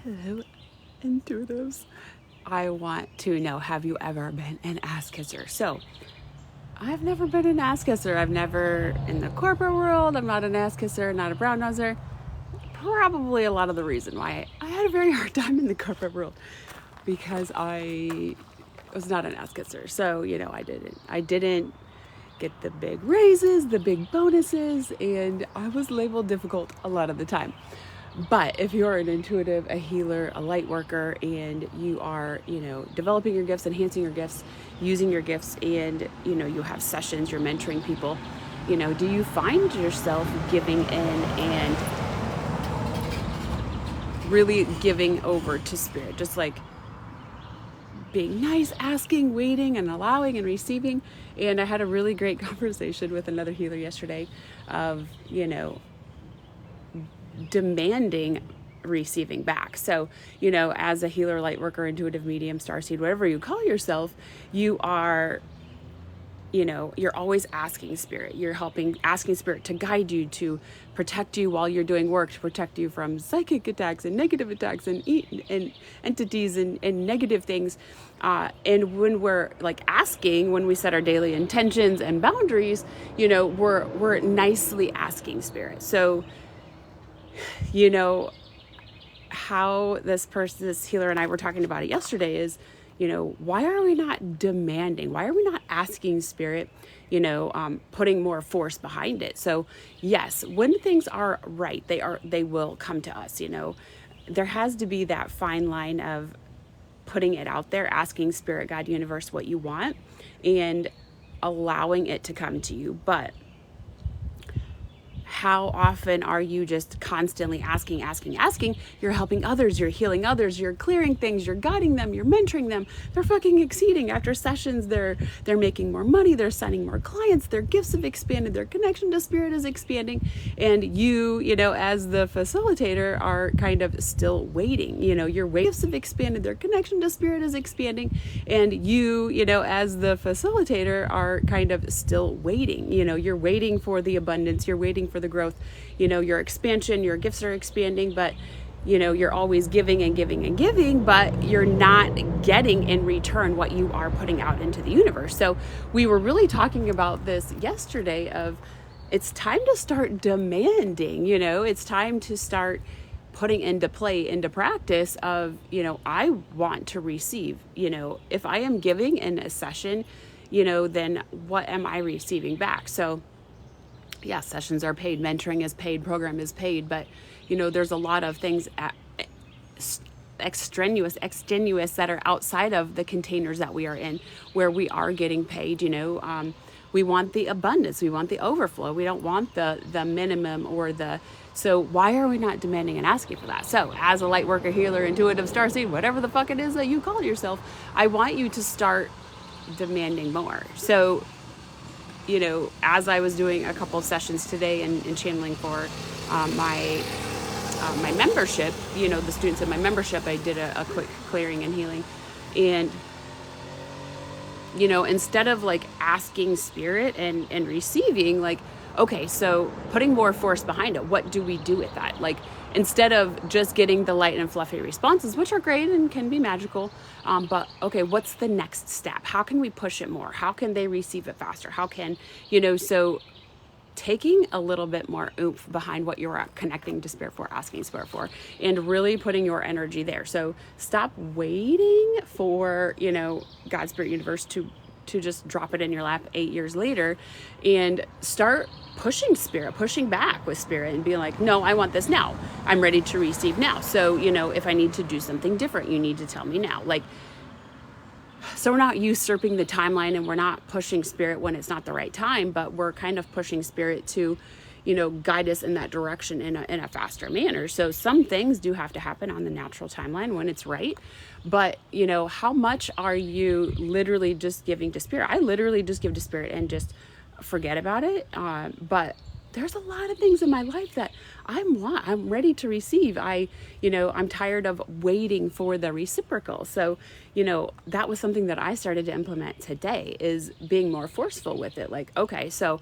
Hello, intuitives. I want to know, have you ever been an ass kisser? So, I've never been an ass kisser. I've never, in the corporate world, I'm not an ass kisser, not a brown noser. Probably a lot of the reason why I had a very hard time in the corporate world, because I was not an ass kisser. So, I didn't get the big raises, the big bonuses, and I was labeled difficult a lot of the time. But if you're an intuitive, a healer, a light worker, and you are, developing your gifts, enhancing your gifts, using your gifts, and, you have sessions, you're mentoring people, do you find yourself giving in and really giving over to spirit? Just like being nice, asking, waiting, and allowing and receiving. And I had a really great conversation with another healer yesterday of, demanding receiving back. So, as a healer, light worker, intuitive medium, starseed, whatever you call yourself, you are, you're always asking spirit. You're asking spirit to guide you, to protect you while you're doing work, to protect you from psychic attacks and negative attacks and entities and negative things. And when we're asking, when we set our daily intentions and boundaries, we're nicely asking spirit. So, how this healer and I were talking about it yesterday is, why are we not demanding? Why are we not asking spirit, putting more force behind it? So yes, when things are right, they will come to us, there has to be that fine line of putting it out there, asking spirit, God, universe, what you want, and allowing it to come to you. But how often are you just constantly asking? You're helping others, you're healing others, you're clearing things, you're guiding them, you're mentoring them. They're fucking exceeding. After sessions, they're making more money, they're signing more clients, their gifts have expanded, their connection to spirit is expanding. And you, as the facilitator, are kind of still waiting. Your gifts have expanded, their connection to spirit is expanding. And you, as the facilitator, are kind of still waiting. You're waiting for the abundance, you're waiting for the growth, your expansion, your gifts are expanding, but you're always giving and giving and giving, but you're not getting in return what you are putting out into the universe. So we were really talking about this yesterday of, it's time to start demanding, it's time to start putting into practice of, I want to receive, if I am giving in a session, then what am I receiving back? So yeah, sessions are paid, mentoring is paid, program is paid, but there's a lot of things extenuous that are outside of the containers that we are in, where we are getting paid. We want the abundance, we want the overflow, we don't want the minimum or so why are we not demanding and asking for that? So as a light worker, healer, intuitive, starseed, whatever the fuck it is that you call yourself, I want you to start demanding more. So as I was doing a couple of sessions today and channeling for my membership, the students in my membership, I did a quick clearing and healing. And, instead of asking spirit and receiving, okay, so putting more force behind it, what do we do with that? Instead of just getting the light and fluffy responses, which are great and can be magical, but okay, what's the next step? How can we push it more? How can they receive it faster? How can, so taking a little bit more oomph behind what you're connecting to spirit for, asking spirit for, and really putting your energy there. So stop waiting for, God, spirit, universe to just drop it in your lap 8 years later, and start pushing back with spirit and being like, no, I want this now. I'm ready to receive now. So, if I need to do something different, you need to tell me now. So we're not usurping the timeline, and we're not pushing spirit when it's not the right time, but we're kind of pushing spirit to, guide us in that direction in a faster manner. So some things do have to happen on the natural timeline when it's right. But, how much are you literally just giving to spirit? I literally just give to spirit and just forget about it. But there's a lot of things in my life that I'm ready to receive. I'm tired of waiting for the reciprocal. So, that was something that I started to implement today, is being more forceful with it. Okay, so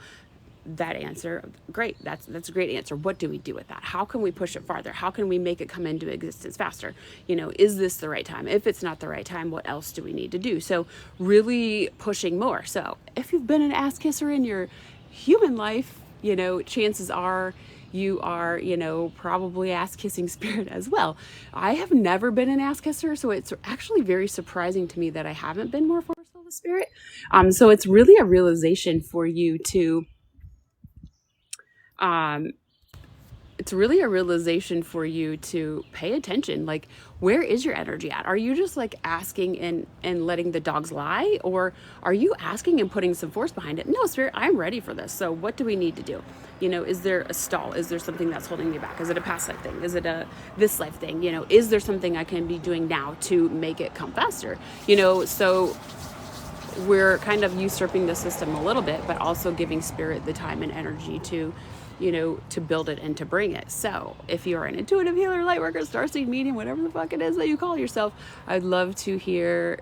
that answer, great, that's a great answer. What do we do with that? How can we push it farther? How can we make it come into existence faster? Is this the right time? If it's not the right time, what else do we need to do? So really pushing more. So if you've been an ass kisser in your human life, chances are you are, probably ass kissing spirit as well. I have never been an ass kisser, so it's actually very surprising to me that I haven't been more forceful with spirit. So it's really a realization for you to pay attention. Like, where is your energy at? Are you just like asking and letting the dogs lie? Or are you asking and putting some force behind it? No, spirit, I'm ready for this. So what do we need to do? Is there a stall? Is there something that's holding me back? Is it a past life thing? Is it a this life thing? Is there something I can be doing now to make it come faster? So we're kind of usurping the system a little bit, but also giving spirit the time and energy to build it and to bring it. So if you're an intuitive healer, lightworker, starseed medium, whatever the fuck it is that you call yourself, I'd love to hear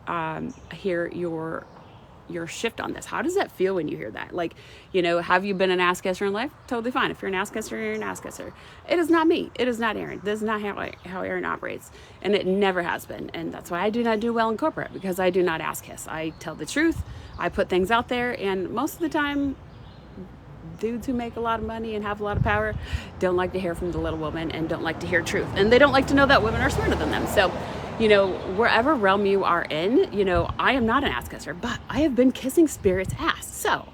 your shift on this. How does that feel when you hear that? Like, have you been an ass kisser in life? Totally fine. If you're an ass kisser, you're an ass kisser. It is not me. It is not Erin. This is not how Erin operates. And it never has been. And that's why I do not do well in corporate, because I do not ass kiss. I tell the truth. I put things out there. And most of the time, dudes who make a lot of money and have a lot of power don't like to hear from the little woman and don't like to hear truth. And they don't like to know that women are smarter than them. So, wherever realm you are in, I am not an ass kisser, but I have been kissing spirit's ass. So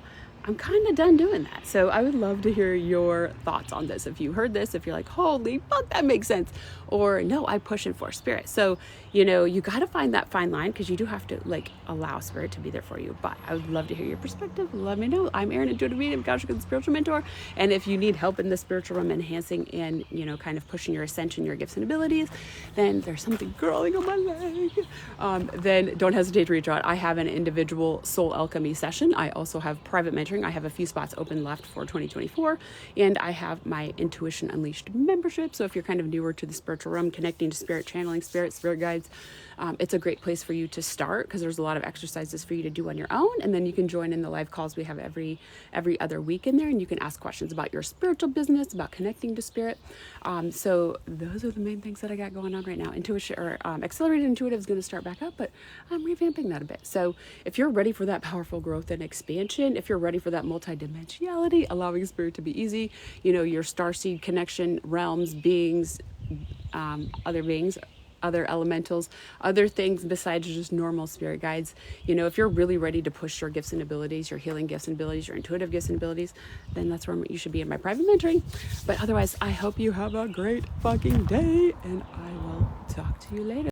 I'm kind of done doing that. So I would love to hear your thoughts on this. If you heard this, if you're like, holy fuck, that makes sense. Or no, I push and force spirit. So, you got to find that fine line, because you do have to allow spirit to be there for you. But I would love to hear your perspective. Let me know. I'm Erin, intuitive medium, Akashic spiritual mentor. And if you need help in the spiritual realm, enhancing and, kind of pushing your ascension, your gifts and abilities, then there's something crawling on my leg. Then don't hesitate to reach out. I have an individual SoulAlchemy session. I also have private mentoring. I have a few spots open left for 2024. And I have my Intuition Unleashed membership. So if you're kind of newer to the spiritual realm, connecting to spirit, channeling spirit guides, it's a great place for you to start, because there's a lot of exercises for you to do on your own. And then you can join in the live calls we have every other week in there, and you can ask questions about your spiritual business, about connecting to spirit. So those are the main things that I got going on right now. Intuition, or Accelerated Intuitive, is going to start back up, but I'm revamping that a bit. So if you're ready for that powerful growth and expansion, if you're ready for that multidimensionality, allowing spirit to be easy, your starseed connection, realms, beings, other beings, other elementals, other things besides just normal spirit guides. If you're really ready to push your gifts and abilities, your healing gifts and abilities, your intuitive gifts and abilities, then that's where you should be in my private mentoring. But otherwise, I hope you have a great fucking day, and I will talk to you later.